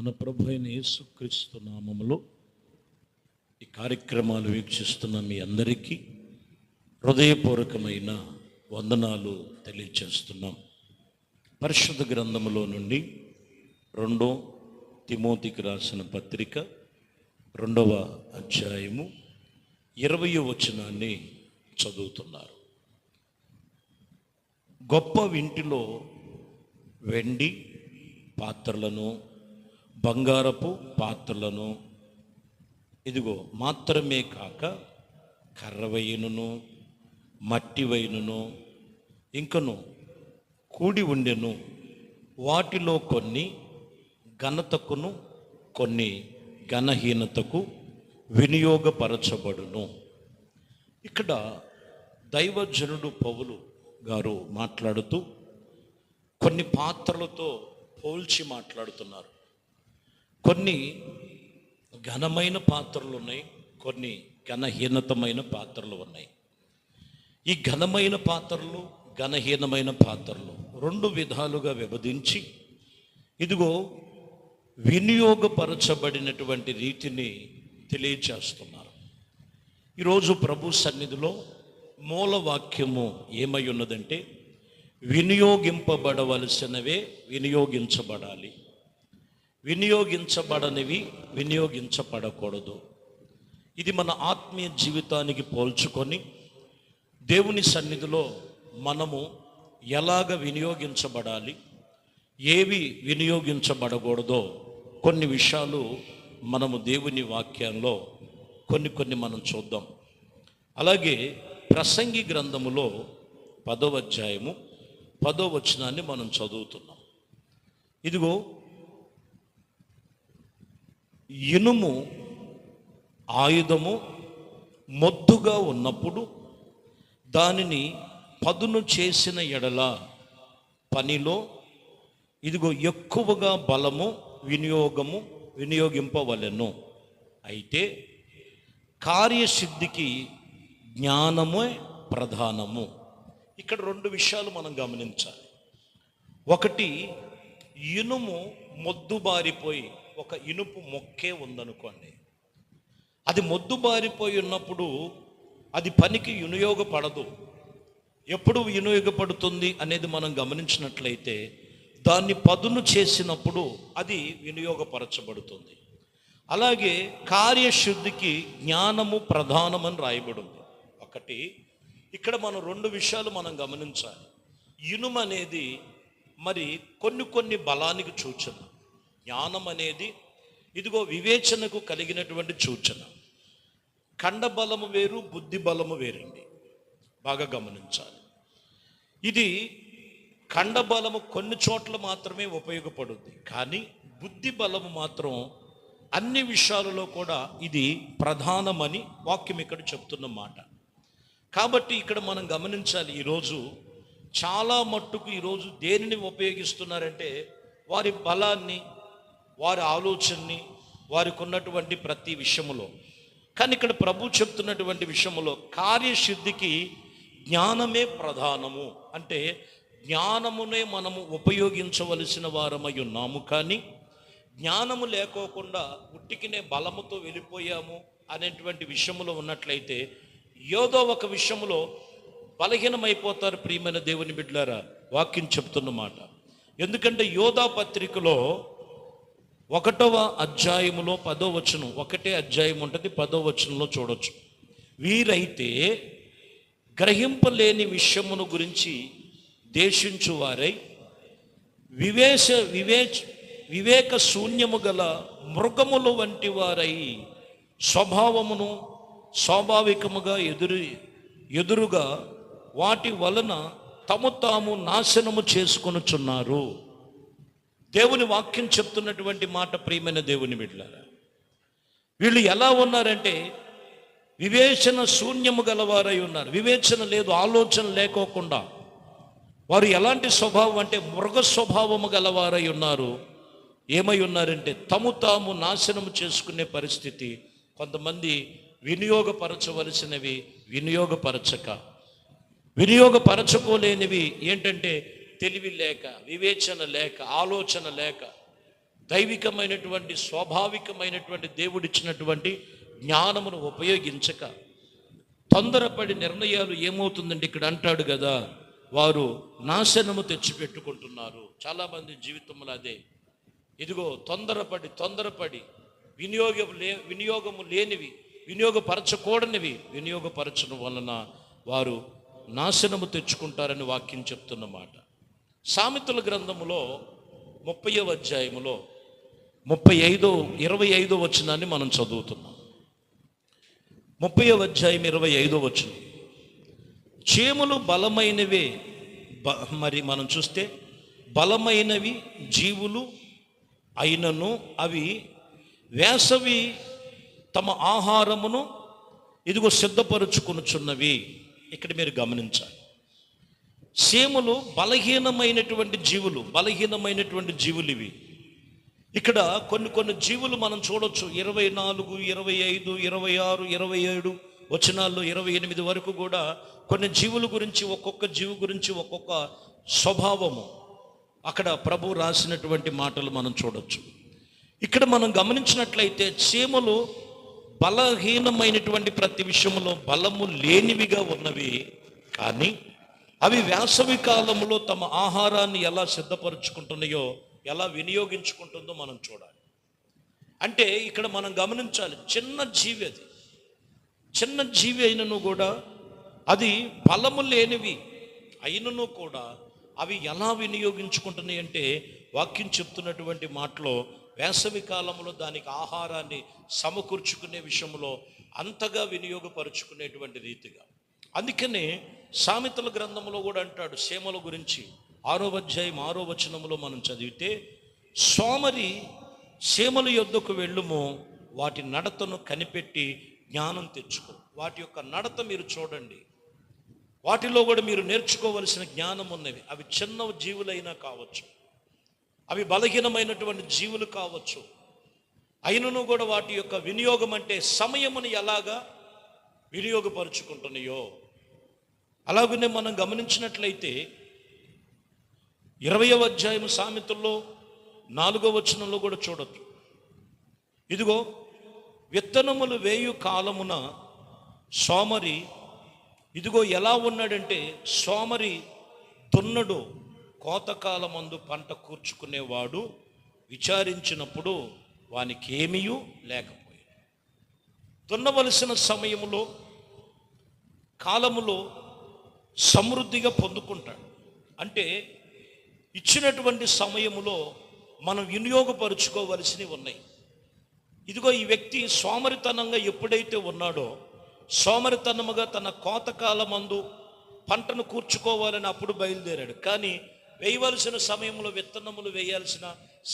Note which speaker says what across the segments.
Speaker 1: మన ప్రభు అయిన యేసుక్రీస్తు నామములో ఈ కార్యక్రమాలు వీక్షిస్తున్న మీ అందరికీ హృదయపూర్వకమైన వందనాలు తెలియచేస్తున్నాం. పరిశుద్ధ గ్రంథములో నుండి 2 తిమోతికి రాసిన పత్రిక 2వ అధ్యాయము 20వ వచనాన్ని చదువుతున్నారు. గొప్ప ఇంటిలో వెండి పాత్రలను, బంగారపు పాత్రలను ఇదిగో మాత్రమే కాక కర్రవైనను, మట్టి వైనను ఇంకను కూడి ఉండెను. వాటిలో కొన్ని ఘనతకును, కొన్ని ఘనహీనతకు వినియోగపరచబడును. ఇక్కడ దైవజనుడు పౌలు గారు మాట్లాడుతూ కొన్ని పాత్రలతో పోల్చి మాట్లాడుతున్నారు. కొన్ని ఘనమైన పాత్రలు ఉన్నాయి, కొన్ని ఘనహీనతమైన పాత్రలు ఉన్నాయి. ఈ ఘనమైన పాత్రలు, ఘనహీనమైన పాత్రలు 2 విధాలుగా విభజించి ఇదిగో వినియోగపరచబడినటువంటి రీతిని తెలియచేస్తున్నారు. ఈరోజు ప్రభు సన్నిధిలో మూల వాక్యము ఏమై ఉన్నదంటే, వినియోగింపబడవలసినవే వినియోగించబడాలి, వినియోగించబడనివి వినియోగించబడకూడదు. ఇది మన ఆత్మీయ జీవితానికి పోల్చుకొని దేవుని సన్నిధిలో మనము ఎలాగ వినియోగించబడాలి, ఏవి వినియోగించబడకూడదో కొన్ని విషయాలు మనము దేవుని వాక్యంలో కొన్ని మనం చూద్దాం. అలాగే ప్రసంగి గ్రంథములో 10వ అధ్యాయము 10వ వచనాన్ని మనం చదువుతున్నాం. ఇదిగో ఇనుము ఆయుధము మొద్దుగా ఉన్నప్పుడు దానిని పదును చేసిన ఎడల పనిలో ఇదిగో ఎక్కువగా బలము వినియోగింపవలెను. అయితే కార్యసిద్ధికి జ్ఞానమే ప్రధానము. ఇక్కడ 2 విషయాలు మనం గమనించాలి. ఒకటి, ఇనుము మొద్దుబారిపోయి, ఒక ఇనుపు మొక్కే ఉందనుకోండి, అది మొద్దుబారిపోయి ఉన్నప్పుడు అది పనికి వినియోగపడదు. ఎప్పుడు వినియోగపడుతుంది అనేది మనం గమనించినట్లయితే దాన్ని పదును చేసినప్పుడు అది వినియోగపరచబడుతుంది. అలాగే కార్యశుద్ధికి జ్ఞానము ప్రధానమని రాయబడింది. ఒకటి, ఇక్కడ మనం 2 విషయాలు మనం గమనించాలి. ఇనుము అనేది మరి కొన్ని బలానికి సూచన, జ్ఞానం అనేది ఇదిగో వివేచనకు కలిగినటువంటి సూచన. ఖండ బలము వేరు, బుద్ధి బలము వేరండి, బాగా గమనించాలి. ఇది ఖండ బలము కొన్ని చోట్ల మాత్రమే ఉపయోగపడుద్ది, కానీ బుద్ధి బలము మాత్రం అన్ని విషయాలలో కూడా ఇది ప్రధానమని వాక్యం ఇక్కడ చెప్తున్న మాట. కాబట్టి ఇక్కడ మనం గమనించాలి, ఈరోజు చాలా మట్టుకు ఈరోజు దేనిని ఉపయోగిస్తున్నారంటే వారి బలాన్ని, వారి ఆలోచనని, వారికి ఉన్నటువంటి ప్రతి విషయములో. కానీ ఇక్కడ ప్రభు చెప్తున్నటువంటి విషయములో కార్యసిద్ధికి జ్ఞానమే ప్రధానము. అంటే జ్ఞానమునే మనము ఉపయోగించవలసిన వారమై ఉన్నాము. కానీ జ్ఞానము లేకోకుండా ఉట్టికినే బలముతో వెళ్ళిపోయాము అనేటువంటి విషయములో ఉన్నట్లయితే ఏదో ఒక విషయంలో బలహీనమైపోతారు. ప్రియమైన దేవుని బిడ్డలారా, వాక్యం చెప్తున్న మాట. ఎందుకంటే యోధా పత్రికలో 1వ అధ్యాయములో 10వ వచనం, ఒకటే అధ్యాయం ఉంటుంది, 10వ వచనంలో చూడొచ్చు. వీరైతే గ్రహింపలేని విషయమును గురించి దేశించువారై వివేక శూన్యము గల మృగముల వంటి వారై స్వభావమును స్వాభావికముగా ఎదురుగా వాటి వలన తాము నాశనము చేసుకొనుచున్నారు. దేవుని వాక్యం చెప్తున్నటువంటి మాట, ప్రియమైన దేవుని బిడ్డలారా, వీళ్ళు ఎలా ఉన్నారంటే వివేచన శూన్యము గలవారై ఉన్నారు. వివేచన లేదు, ఆలోచన లేకోకుండా వారు ఎలాంటి స్వభావం అంటే మృగ స్వభావము గలవారై ఉన్నారు. ఏమై ఉన్నారంటే తాము నాశనము చేసుకునే పరిస్థితి. కొంతమంది వినియోగపరచవలసినవి వినియోగపరచుకోలేనివి ఏంటంటే తెలివి లేక, వివేచన లేక, ఆలోచన లేక దైవికమైనటువంటి స్వాభావికమైనటువంటి దేవుడిచ్చినటువంటి జ్ఞానమును ఉపయోగించక తొందరపడి నిర్ణయాలు ఏమవుతుందండి ఇక్కడ అంటాడు కదా, వారు నాశనము తెచ్చిపెట్టుకుంటున్నారు. చాలామంది జీవితంలో అదే. ఇదిగో తొందరపడి వినియోగము లేనివి, వినియోగపరచకూడనివి వినియోగపరచడం వలన వారు నాశనము తెచ్చుకుంటారని వాక్యం చెప్తున్నమాట. సామెతల గ్రంథములో 30వ అధ్యాయములో 25వ వచనాన్ని మనం చదువుతున్నాం. 30వ అధ్యాయం 25వ వచనం. చేములు బలమైనవే, మరి మనం చూస్తే బలమైనవి జీవులు అయినను అవి వేసవి తమ ఆహారమును ఇదిగో సిద్ధపరుచుకొనుచున్నవి. ఇక్కడ మీరు గమనించాలి, చేములు బలహీనమైనటువంటి జీవులు ఇవి. ఇక్కడ కొన్ని జీవులు మనం చూడొచ్చు. 24, 25, 26, 27 వచనాల్లో 28 వరకు కూడా కొన్ని జీవుల గురించి, ఒక్కొక్క జీవు గురించి ఒక్కొక్క స్వభావము అక్కడ ప్రభు రాసినటువంటి మాటలు మనం చూడొచ్చు. ఇక్కడ మనం గమనించినట్లయితే చీమలు బలహీనమైనటువంటి ప్రతి విషయంలో బలము లేనివిగా ఉన్నవి, కానీ అవి వేసవి కాలంలో తమ ఆహారాన్ని ఎలా సిద్ధపరుచుకుంటున్నాయో, ఎలా వినియోగించుకుంటుందో మనం చూడాలి. అంటే ఇక్కడ మనం గమనించాలి, చిన్న జీవి అయినను కూడా, అది బలము లేనివి అయినను కూడా అవి ఎలా వినియోగించుకుంటున్నాయి అంటే, వాక్యం చెప్తున్నటువంటి మాటలో వేసవి కాలంలో దానికి ఆహారాన్ని సమకూర్చుకునే విషయంలో అంతగా వినియోగపరుచుకునేటువంటి రీతిగా. అందుకనే సామెతల గ్రంథంలో కూడా అంటాడు సేమల గురించి. 6వ అధ్యాయం 6వ వచనంలో మనం చదివితే, సోమరి సేమల యొద్దకు వెళ్ళుము, వాటి నడతను కనిపెట్టి జ్ఞానం తెచ్చుకో. వాటి యొక్క నడత మీరు చూడండి, వాటిలో కూడా మీరు నేర్చుకోవలసిన జ్ఞానం ఉన్నవి. అవి చిన్న జీవులైనా కావచ్చు, అవి బలహీనమైనటువంటి జీవులు కావచ్చు, అయినను కూడా వాటి యొక్క వినియోగం అంటే సమయమును ఎలాగా వినియోగపరుచుకుంటున్నాయో. అలాగనే మనం గమనించినట్లయితే 20వ అధ్యాయం సామెతల్లో 4వ వచనంలో కూడా చూడొచ్చు. ఇదిగో విత్తనములు వేయు కాలమున సోమరి, ఇదిగో ఎలా ఉన్నాడంటే, సోమరి దున్నడు, కోతకాలమందు పంట కూర్చుకునేవాడు విచారించినప్పుడు వానికి ఏమీ లేకపోయాడు. దున్నవలసిన సమయములో కాలములో సమృద్ధిగా పొందుకుంటాడు. అంటే ఇచ్చినటువంటి సమయములో మనం వినియోగపరుచుకోవలసినవి ఉన్నాయి. ఇదిగో ఈ వ్యక్తి సోమరితనంగా ఎప్పుడైతే ఉన్నాడో, సోమరితనముగా తన కోతకాలమందు పంటను కూర్చుకోవాలని అప్పుడు బయలుదేరాడు. కానీ వేయవలసిన సమయంలో విత్తనములు వేయాల్సిన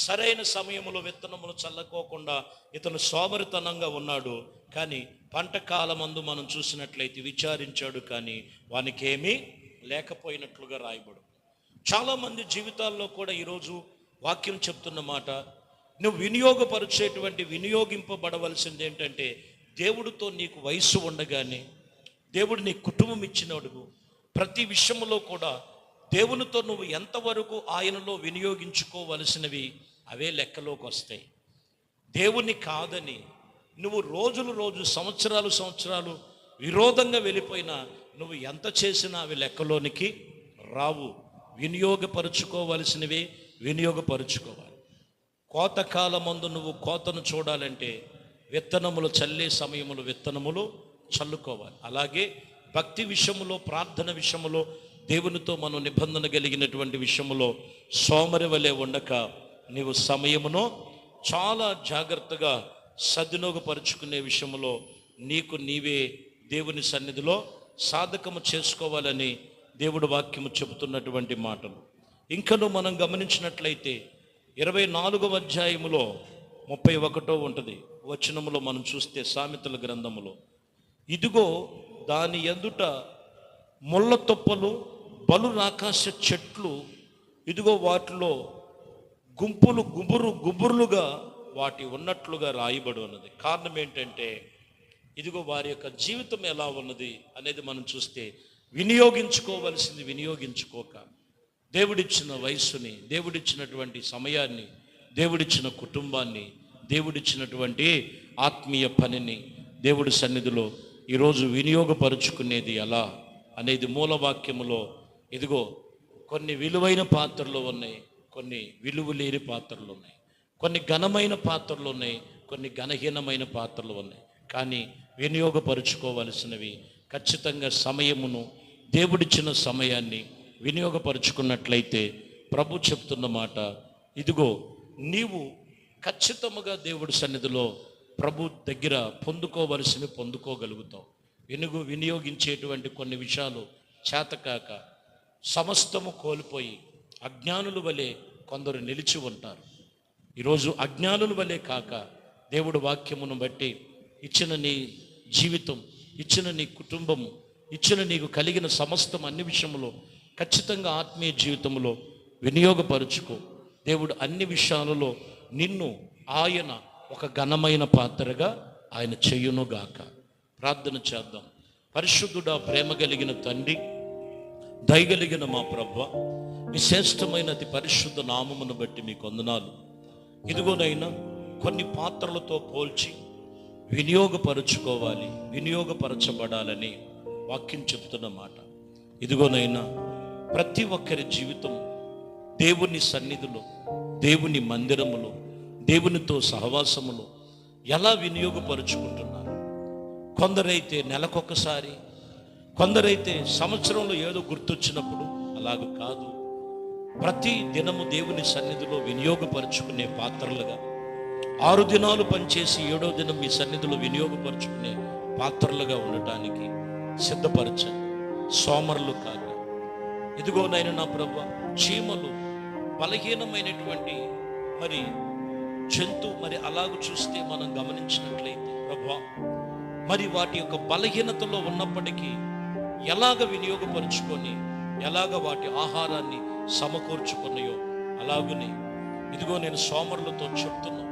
Speaker 1: సరైన సమయంలో విత్తనములు చల్లకోకుండా ఇతను సోమరితనంగా ఉన్నాడు. కానీ పంట కాలమందు మనం చూసినట్లయితే విచారించాడు, కానీ వానికి ఏమీ లేకపోయినట్లుగా రాయబడు. చాలామంది జీవితాల్లో కూడా ఈరోజు వాక్యం చెప్తున్న మాట, నువ్వు వినియోగింపబడవలసింది ఏంటంటే, దేవుడితో నీకు వయస్సు ఉండగానే, దేవుడు నీ కుటుంబం ఇచ్చినడుగు ప్రతి విషయంలో కూడా దేవునితో నువ్వు ఎంతవరకు ఆయనలో వినియోగించుకోవలసినవి అవే లెక్కలోకి వస్తాయి. దేవుని కాదని నువ్వు రోజు సంవత్సరాలు విరోధంగా వెళ్ళిపోయినా నువ్వు ఎంత చేసినా అవి లెక్కలోనికి రావు. వినియోగపరుచుకోవలసినవి వినియోగపరుచుకోవాలి. కోతకాలమందు నువ్వు కోతను చూడాలంటే విత్తనములు చల్లే సమయములు విత్తనములు చల్లుకోవాలి. అలాగే భక్తి విషయములో, ప్రార్థన విషయములో, దేవునితో మనం నిబంధన కలిగినటువంటి విషయములో సోమరి వలె ఉండక నీవు సమయమును చాలా జాగ్రత్తగా సద్వినియోగపరుచుకునే విషయంలో నీకు నీవే దేవుని సన్నిధిలో సాధకము చేసుకోవాలని దేవుడు వాక్యము చెబుతున్నటువంటి మాటలు. ఇంకను మనం గమనించినట్లయితే 24వ అధ్యాయములో 31 ఉంటుంది వచనములో మనం చూస్తే, సామెతల గ్రంథములో, ఇదిగో దాని ఎదుట ముళ్ళ తొప్పలు, బలు రాకాశ చెట్లు, ఇదిగో వాటిలో గుబురులుగా వాటి ఉన్నట్లుగా రాయబడి ఉన్నది. కారణం ఏంటంటే, ఇదిగో వారి యొక్క జీవితం ఎలా ఉన్నది అనేది మనం చూస్తే, వినియోగించుకోవలసింది వినియోగించుకోక, దేవుడిచ్చిన వయస్సుని, దేవుడిచ్చినటువంటి సమయాన్ని, దేవుడిచ్చిన కుటుంబాన్ని, దేవుడిచ్చినటువంటి ఆత్మీయ పనిని దేవుడి సన్నిధిలో ఈరోజు వినియోగపరుచుకునేది ఎలా అనేది మూలవాక్యములో ఇదిగో కొన్ని విలువైన పాత్రలు ఉన్నాయి, కొన్ని విలువ లేని పాత్రలు ఉన్నాయి, కొన్ని ఘనమైన పాత్రలు ఉన్నాయి, కొన్ని ఘనహీనమైన పాత్రలు ఉన్నాయి. కానీ వినియోగపరుచుకోవలసినవి ఖచ్చితంగా సమయమును, దేవుడిచ్చిన సమయాన్ని వినియోగపరుచుకున్నట్లయితే ప్రభు చెప్తున్న మాట, ఇదిగో నీవు ఖచ్చితముగా దేవుడి సన్నిధిలో ప్రభు దగ్గర పొందుకోవలసినవి పొందుకోగలుగుతావు. వినియోగించేటువంటి కొన్ని విషయాలు చేతకాక సమస్తము కోల్పోయి అజ్ఞానుల వలె కొందరు నిలిచి ఉంటారు. ఈరోజు అజ్ఞానుల వలె కాక దేవుడు వాక్యమును బట్టి ఇచ్చిన నీ జీవితం, ఇచ్చిన నీ కుటుంబము, ఇచ్చిన నీకు కలిగిన సమస్తం అన్ని విషయంలో ఖచ్చితంగా ఆత్మీయ జీవితంలో వినియోగపరుచుకో. దేవుడు అన్ని విషయాలలో నిన్ను ఆయన ఒక ఘనమైన పాత్రగా ఆయన చెయ్యునుగాక. ప్రార్థన చేద్దాం. పరిశుద్ధుడా, ప్రేమ కలిగిన తండ్రి, దయగలిగిన మా ప్రభువా, మీ శ్రేష్టమైన అతి పరిశుద్ధ నామమును బట్టి మీకు వందనాలు. ఇదిగోనైనా కొన్ని పాత్రలతో పోల్చి వినియోగపరుచుకోవాలి, వినియోగపరచబడాలని వాక్యం చెప్తున్న మాట. ఇదిగోనైనా ప్రతి ఒక్కరి జీవితం దేవుని సన్నిధిలో, దేవుని మందిరములో, దేవునితో సహవాసములో ఎలా వినియోగపరుచుకుంటున్నారు? కొందరైతే నెలకొకసారి, కొందరైతే సంవత్సరంలో ఏదో గుర్తొచ్చినప్పుడు. అలాగ కాదు, ప్రతి దినము దేవుని సన్నిధిలో వినియోగపరుచుకునే పాత్రలుగా, 6 దినాలు పనిచేసి 7వ దినం మీ సన్నిధిలో వినియోగపరుచుకునే పాత్రలుగా ఉండటానికి సిద్ధపరచండి. సోమరులు కాక, ఇదిగోనైనా నా ప్రభువా, చీమలు బలహీనమైనటువంటి మరి జంతువు, మరి అలాగ చూస్తే మనం గమనించినట్లయితే ప్రభువా, మరి వాటి యొక్క బలహీనతలో ఉన్నప్పటికీ ఎలాగ వినియోగపరుచుకొని, ఎలాగ వాటి ఆహారాన్ని సమకూర్చుకున్నాయో అలాగనే ఇదిగో నేను సోమరులతో చెప్తున్నా,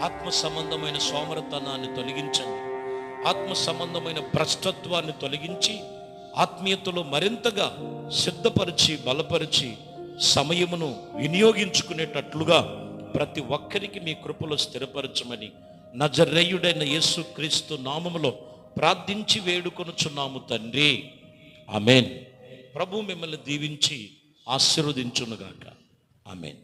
Speaker 1: ఆత్మ సంబంధమైన సోమరతనాన్ని తొలగించండి, ఆత్మ సంబంధమైన భ్రష్టత్వాన్ని తొలగించి ఆత్మీయతలో మరింతగా సిద్ధపరిచి బలపరిచి సమయమును వినియోగించుకునేటట్లుగా ప్రతి ఒక్కరికి మీ కృపలో స్థిరపరచమని నజరేయుడైన యేసు క్రీస్తు నామములో ప్రార్థించి వేడుకొనుచున్నాము తండ్రి. ఆమేన్. ప్రభు మిమ్మల్ని దీవించి ఆశీర్వదించునుగాక. ఆమేన్.